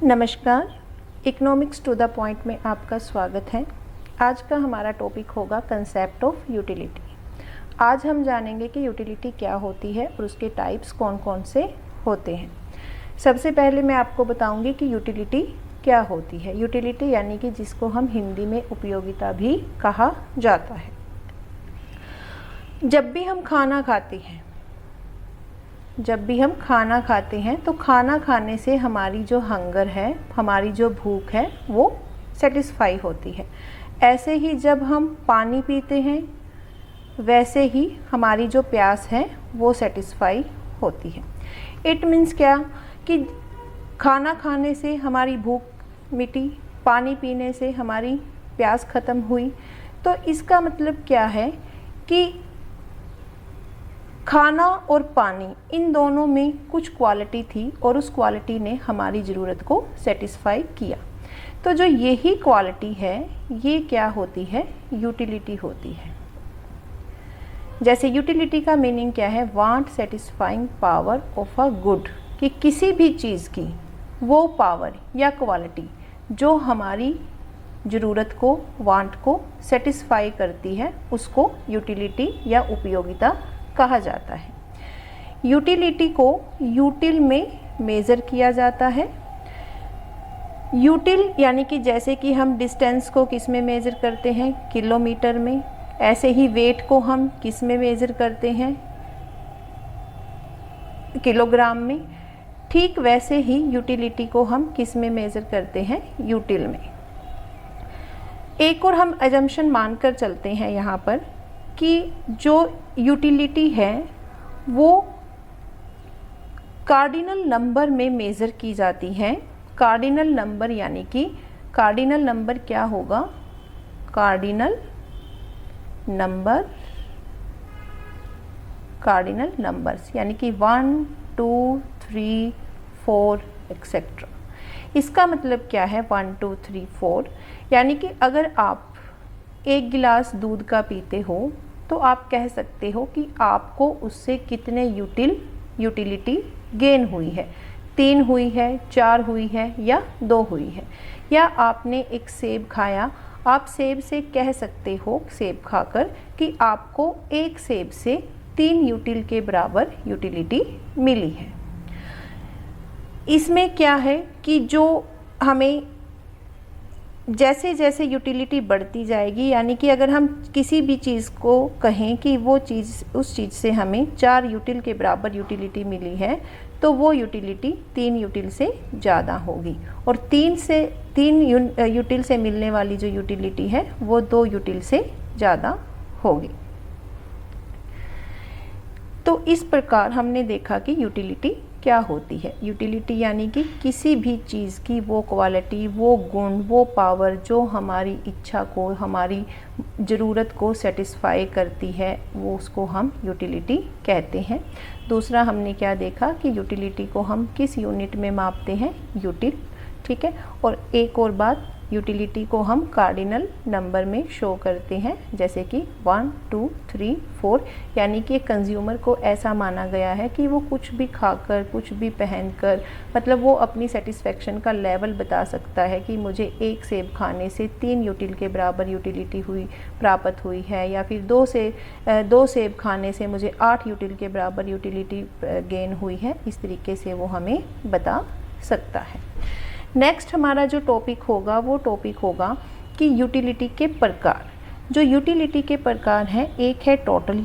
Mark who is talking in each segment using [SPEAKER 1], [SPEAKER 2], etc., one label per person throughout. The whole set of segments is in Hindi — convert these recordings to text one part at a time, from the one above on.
[SPEAKER 1] नमस्कार, इकोनॉमिक्स टू द पॉइंट में आपका स्वागत है। आज का हमारा टॉपिक होगा कंसेप्ट ऑफ यूटिलिटी। आज हम जानेंगे कि यूटिलिटी क्या होती है और उसके टाइप्स कौन कौन से होते हैं। सबसे पहले मैं आपको बताऊंगी कि यूटिलिटी क्या होती है। यूटिलिटी यानी कि जिसको हम हिंदी में उपयोगिता भी कहा जाता है। जब भी हम खाना खाते हैं तो खाना खाने से हमारी जो हंगर है, हमारी जो भूख है, वो सेटिस्फाई होती है। ऐसे ही जब हम पानी पीते हैं वैसे ही हमारी जो प्यास है वो सेटिस्फाई होती है। इट मीन्स क्या कि खाना खाने से हमारी भूख मिटी, पानी पीने से हमारी प्यास ख़त्म हुई। तो इसका मतलब क्या है कि खाना और पानी इन दोनों में कुछ क्वालिटी थी और उस क्वालिटी ने हमारी ज़रूरत को सेटिस्फाई किया। तो जो यही क्वालिटी है ये क्या होती है? यूटिलिटी होती है। जैसे यूटिलिटी का मीनिंग क्या है? Want satisfying power of a good, कि किसी भी चीज़ की वो पावर या क्वालिटी जो हमारी ज़रूरत को, वांट को सेटिस्फाई करती है, उसको यूटिलिटी या उपयोगिता कहा जाता है। यूटिलिटी को यूटिल में मेज़र किया जाता है। यूटिल यानी कि जैसे कि हम डिस्टेंस को किस में मेज़र करते हैं? किलोमीटर में। ऐसे ही वेट को हम किस में मेज़र करते हैं? किलोग्राम में। ठीक वैसे ही यूटिलिटी को हम किस में मेज़र करते हैं? यूटिल में। एक और हम अजम्पशन मानकर चलते हैं यहाँ पर कि जो यूटिलिटी है वो कार्डिनल नंबर में मेज़र की जाती है। कार्डिनल नंबर यानी कि कार्डिनल नंबर क्या होगा? कार्डिनल नंबर्स यानी कि 1, 2, 3, 4 एक्सेट्रा। इसका मतलब क्या है 1, 2, 3, 4? यानी कि अगर आप एक गिलास दूध का पीते हो तो आप कह सकते हो कि आपको उससे कितने यूटिलिटी गेन हुई है। 3 हुई है, 4 हुई है या 2 हुई है। या आपने एक सेब खाया, आप सेब से कह सकते हो, सेब खाकर, कि आपको एक सेब से 3 यूटिल के बराबर यूटिलिटी मिली है। इसमें क्या है कि जो हमें जैसे जैसे यूटिलिटी बढ़ती जाएगी, यानी कि अगर हम किसी भी चीज़ को कहें कि वो चीज़, उस चीज़ से हमें 4 यूटिल के बराबर यूटिलिटी मिली है, तो वो यूटिलिटी 3 यूटिल से ज़्यादा होगी। और 3 यूटिल से मिलने वाली जो यूटिलिटी है वो 2 यूटिल से ज़्यादा होगी। तो इस प्रकार हमने देखा कि यूटिलिटी क्या होती है। यूटिलिटी यानी कि किसी भी चीज़ की वो क्वालिटी, वो गुण, वो पावर जो हमारी इच्छा को, हमारी ज़रूरत को सेटिस्फाई करती है, वो उसको हम यूटिलिटी कहते हैं। दूसरा हमने क्या देखा कि यूटिलिटी को हम किस यूनिट में मापते हैं? यूटिल। ठीक है। और एक और बात, यूटिलिटी को हम कार्डिनल नंबर में शो करते हैं, जैसे कि 1, 2, 3, 4। यानी कि कंज्यूमर को ऐसा माना गया है कि वो कुछ भी खाकर, कुछ भी पहनकर, मतलब वो अपनी सेटिस्फेक्शन का लेवल बता सकता है कि मुझे एक सेब खाने से 3 यूटिल के बराबर यूटिलिटी प्राप्त हुई है, या फिर 2 सेब खाने से मुझे 8 यूटिल के बराबर यूटिलिटी गेन हुई है। इस तरीके से वो हमें बता सकता है। नेक्स्ट हमारा जो टॉपिक होगा वो टॉपिक होगा कि यूटिलिटी के प्रकार। जो यूटिलिटी के प्रकार हैं, एक है टोटल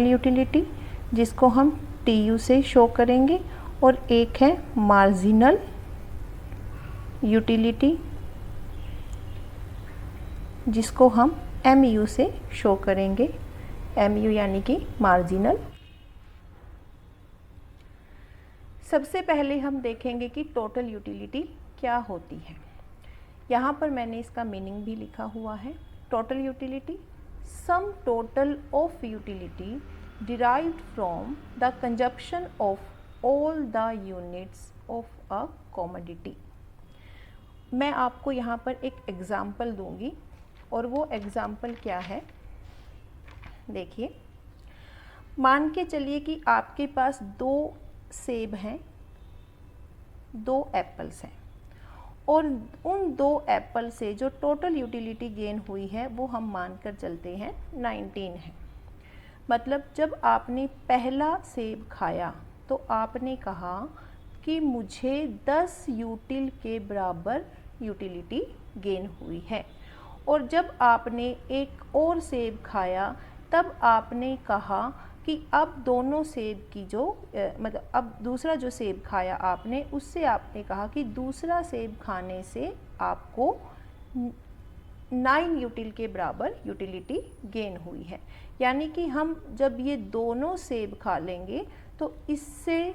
[SPEAKER 1] यूटिलिटी जिसको हम TU से शो करेंगे, और एक है मार्जिनल यूटिलिटी जिसको हम MU से शो करेंगे। MU यानी कि मार्जिनल। सबसे पहले हम देखेंगे कि टोटल यूटिलिटी क्या होती है। यहाँ पर मैंने इसका मीनिंग भी लिखा हुआ है। Total utility, sum total of utility derived from the consumption of all the units of a commodity. मैं आपको यहाँ पर एक एग्ज़ाम्पल दूँगी और वो एग्ज़ाम्पल क्या है, देखिए। मान के चलिए कि आपके पास 2 सेब हैं 2 एप्पल्स हैं और उन 2 एप्पल से जो टोटल यूटिलिटी गेन हुई है वो हम मानकर चलते हैं 19 है। मतलब जब आपने पहला सेब खाया तो आपने कहा कि मुझे 10 यूटिल के बराबर यूटिलिटी गेन हुई है, और जब आपने एक और सेब खाया तब आपने कहा कि अब दोनों सेब की जो मतलब अब दूसरा जो सेब खाया आपने उससे आपने कहा कि दूसरा सेब खाने से आपको 9 यूटिल के बराबर यूटिलिटी गेन हुई है। यानी कि हम जब ये दोनों सेब खा लेंगे तो इससे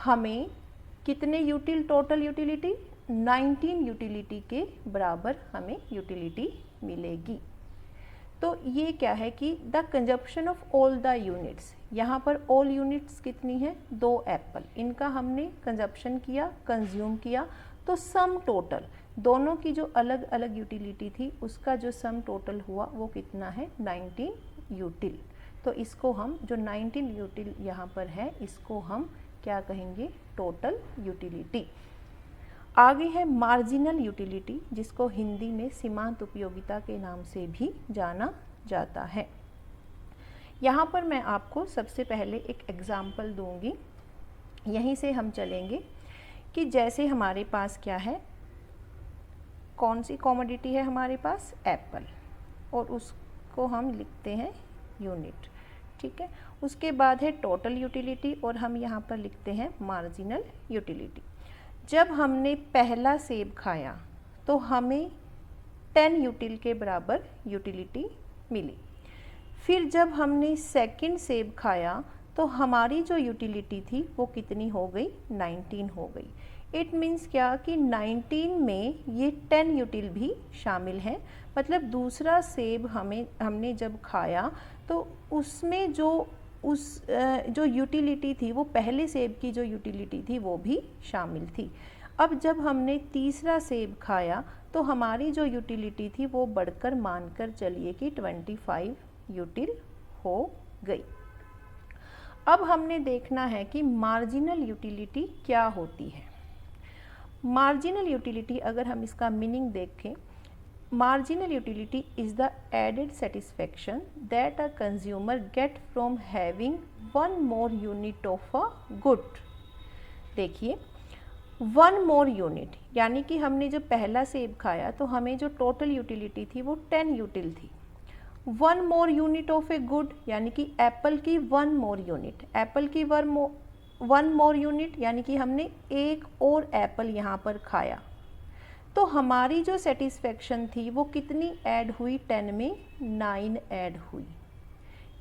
[SPEAKER 1] हमें कितने यूटिल टोटल यूटिलिटी 19 यूटिलिटी के बराबर हमें यूटिलिटी मिलेगी। तो ये क्या है कि the consumption of all the units, यहाँ पर ऑल यूनिट्स कितनी है 2 एप्पल, इनका हमने कंजप्शन किया कंज्यूम किया, तो सम टोटल दोनों की जो अलग अलग यूटिलिटी थी उसका जो सम टोटल हुआ वो कितना है 19 यूटिल। तो इसको हम जो 19 यूटिल यहाँ पर है इसको हम क्या कहेंगे टोटल यूटिलिटी। आगे है मार्जिनल यूटिलिटी, जिसको हिंदी में सीमांत उपयोगिता के नाम से भी जाना जाता है। यहाँ पर मैं आपको सबसे पहले एक एग्जाम्पल दूंगी, यहीं से हम चलेंगे कि जैसे हमारे पास क्या है, कौन सी कॉमोडिटी है हमारे पास एप्पल, और उसको हम लिखते हैं यूनिट, ठीक है। उसके बाद है टोटल यूटिलिटी और हम यहाँ पर लिखते हैं मार्जिनल यूटिलिटी। जब हमने पहला सेब खाया तो हमें 10 यूटिल के बराबर यूटिलिटी मिली। फिर जब हमने सेकंड सेब खाया तो हमारी जो यूटिलिटी थी वो कितनी हो गई 19 हो गई। इट मीन्स क्या कि 19 में ये 10 यूटिल भी शामिल है। मतलब दूसरा सेब हमने जब खाया तो उसमें जो यूटिलिटी थी वो पहले सेब की जो यूटिलिटी थी वो भी शामिल थी। अब जब हमने तीसरा सेब खाया तो हमारी जो यूटिलिटी थी वो बढ़कर मानकर चलिए कि 25 यूटिल हो गई। अब हमने देखना है कि मार्जिनल यूटिलिटी क्या होती है। मार्जिनल यूटिलिटी अगर हम इसका मीनिंग देखें, marginal utility is the added satisfaction that a consumer get from having one more unit of a good। देखिए 1 more unit यानी कि हमने जब पहला सेब खाया तो हमें जो टोटल यूटिलिटी थी वो 10 यूटिल थी। 1 more unit of a good यानी कि एप्पल की 1 more unit, एप्पल की 1 more unit यानी कि हमने एक और एप्पल यहाँ पर खाया, तो हमारी जो सेटिस्फेक्शन थी वो कितनी ऐड हुई 10 में 9 ऐड हुई।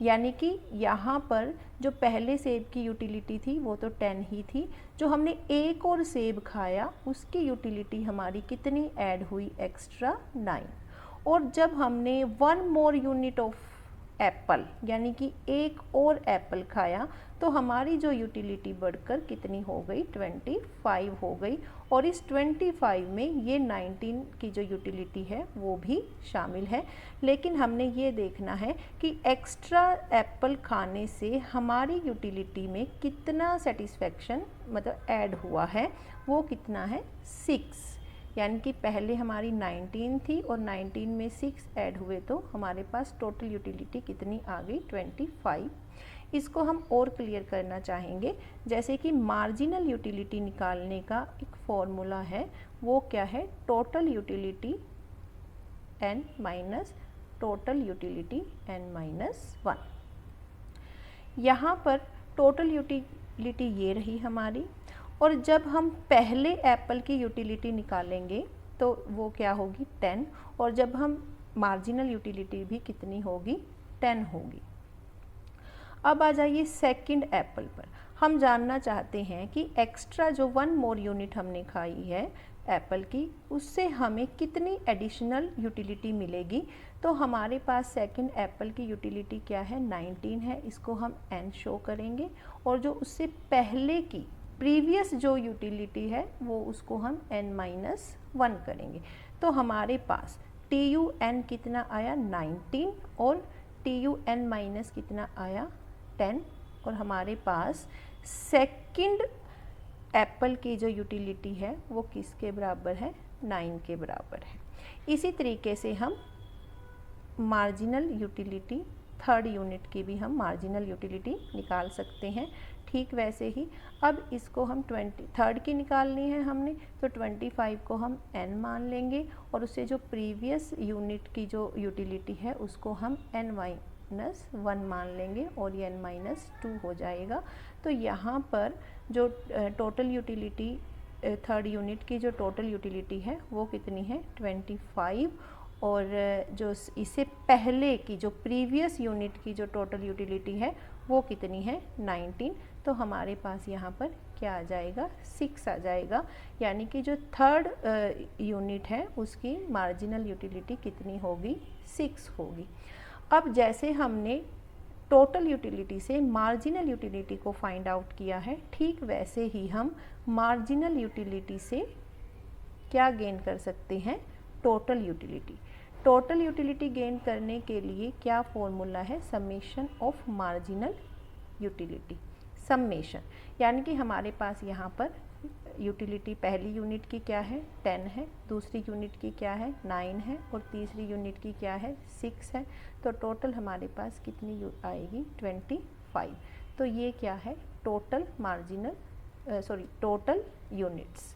[SPEAKER 1] यानी कि यहाँ पर जो पहले सेब की यूटिलिटी थी वो तो 10 ही थी, जो हमने एक और सेब खाया उसकी यूटिलिटी हमारी कितनी ऐड हुई एक्स्ट्रा 9। और जब हमने 1 मोर यूनिट ऑफ एप्पल यानी कि एक और एप्पल खाया तो हमारी जो यूटिलिटी बढ़कर कितनी हो गई 25 हो गई। और इस 25 में ये 19 की जो यूटिलिटी है वो भी शामिल है। लेकिन हमने ये देखना है कि एक्स्ट्रा एप्पल खाने से हमारी यूटिलिटी में कितना सेटिस्फेक्शन मतलब ऐड हुआ है, वो कितना है 6। यानी कि पहले हमारी 19 थी और 19 में 6 ऐड हुए तो हमारे पास टोटल यूटिलिटी कितनी आ गई 25। इसको हम और क्लियर करना चाहेंगे, जैसे कि मार्जिनल यूटिलिटी निकालने का एक फॉर्मूला है, वो क्या है total utility n minus total utility n minus 1। यहाँ पर टोटल यूटिलिटी ये रही हमारी, और जब हम पहले एप्पल की यूटिलिटी निकालेंगे तो वो क्या होगी 10, और जब हम मार्जिनल यूटिलिटी भी कितनी होगी 10 होगी। अब आ जाइए सेकंड एप्पल पर। हम जानना चाहते हैं कि एक्स्ट्रा जो 1 मोर यूनिट हमने खाई है एप्पल की, उससे हमें कितनी एडिशनल यूटिलिटी मिलेगी। तो हमारे पास सेकंड एप्पल की यूटिलिटी क्या है 19 है, इसको हम n शो करेंगे, और जो उससे पहले की प्रीवियस जो यूटिलिटी है वो उसको हम n-1 करेंगे। तो हमारे पास TUN कितना आया 19 और TUN माइनस कितना आया 10, और हमारे पास सेकंड एप्पल की जो यूटिलिटी है वो किसके बराबर है, 9 के बराबर है। इसी तरीके से हम मार्जिनल यूटिलिटी थर्ड यूनिट की भी हम मार्जिनल यूटिलिटी निकाल सकते हैं। ठीक वैसे ही अब इसको हम 20 थर्ड की निकालनी है हमने, तो 25 को हम n मान लेंगे और उससे जो प्रीवियस यूनिट की जो यूटिलिटी है उसको हम n-1 मान लेंगे और ये n-2 हो जाएगा। तो यहाँ पर जो टोटल यूटिलिटी थर्ड यूनिट की जो टोटल यूटिलिटी है वो कितनी है, 25, और जो इससे पहले की जो प्रीवियस यूनिट की जो टोटल यूटिलिटी है वो कितनी है, 19। तो हमारे पास यहाँ पर क्या आ जाएगा, 6 आ जाएगा। यानी कि जो थर्ड यूनिट है उसकी मार्जिनल यूटिलिटी कितनी होगी, 6 होगी। अब जैसे हमने टोटल यूटिलिटी से मार्जिनल यूटिलिटी को फाइंड आउट किया है, ठीक वैसे ही हम मार्जिनल यूटिलिटी से क्या गेन कर सकते हैं, total utility. Total utility gain करने के लिए क्या फॉर्मूला है, summation of marginal utility, summation. यानी कि हमारे पास यहाँ पर यूटिलिटी पहली यूनिट की क्या है, 10 है, दूसरी यूनिट की क्या है, 9 है, और तीसरी यूनिट की क्या है, 6 है। तो टोटल हमारे पास कितनी आएगी, 25। तो ये क्या है, टोटल मार्जिनल टोटल यूनिट्स।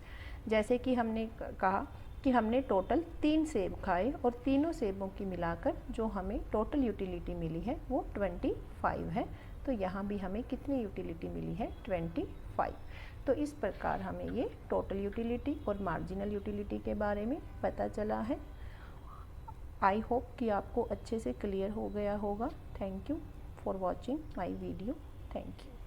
[SPEAKER 1] जैसे कि हमने कहा कि हमने टोटल 3 सेब खाए और तीनों सेबों की मिलाकर जो हमें टोटल यूटिलिटी मिली है वो 25 है। तो यहाँ भी हमें कितनी यूटिलिटी मिली है, 25। तो इस प्रकार हमें ये टोटल यूटिलिटी और मार्जिनल यूटिलिटी के बारे में पता चला है। आई होप कि आपको अच्छे से क्लियर हो गया होगा। Thank you for watching my video. Thank you.